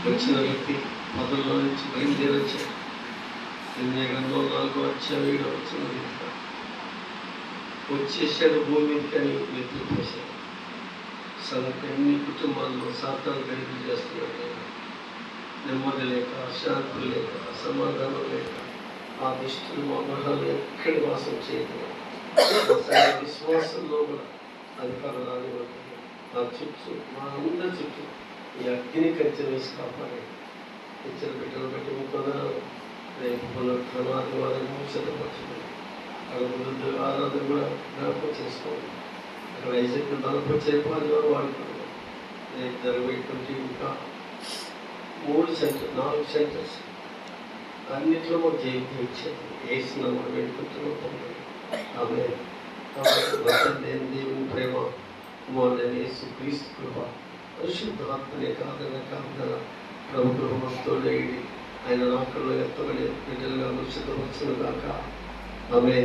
వచ్చిన వ్యక్తి మొదల్లో నుంచి బయలుదేరి వచ్చాడు. 8 వచ్చాడు వచ్చిన వచ్చేసాడు భూమి మీదకి అని వెతికిపోసాడు. సంగతి ఎన్ని కుటుంబాల్లో సాతాను కలిపి చేస్తున్నాడు. నెమ్మది లేక, శాంతి లేక, సమాధానం లేక ఆ దుష్టులు మా గృహాలు ఎక్కడి వాసం చేయలేదు. విశ్వాసంలో కూడా అధికారులు రానివ్వకుండా ఆ చుట్టూ మా అందరి చుట్టూ ఈ అగ్ని కంచె వేసి కాపాడే ఇచ్చిన బిడ్డలు బట్టి రేపు ఆదివారం సిద్ధపరచుకోండి. అక్కడ ముందు ఆరాధన కూడా జ్ఞాపకం చేసుకోండి. అక్కడ ఐజక్ బలపరిచే ఆదివారం వాడుకోండి. రేపు జరగబెట్టుకుంటే ఇంకా 4 సెంటర్స్ అన్నింటిలో మాకు జయంతి ఇచ్చారు. వేసిన మనం పెట్టుకుంటున్నాం. ఆమె దేవుని ప్రేమ యేసు క్రీస్తు కృప పరిశుద్ధాత్మనే కాదన ప్రభు కృపతో ఆయన నాకల్లో ఎత్తబడి బిడ్డలుగా సిద్ధపరచును గాక. ఆమె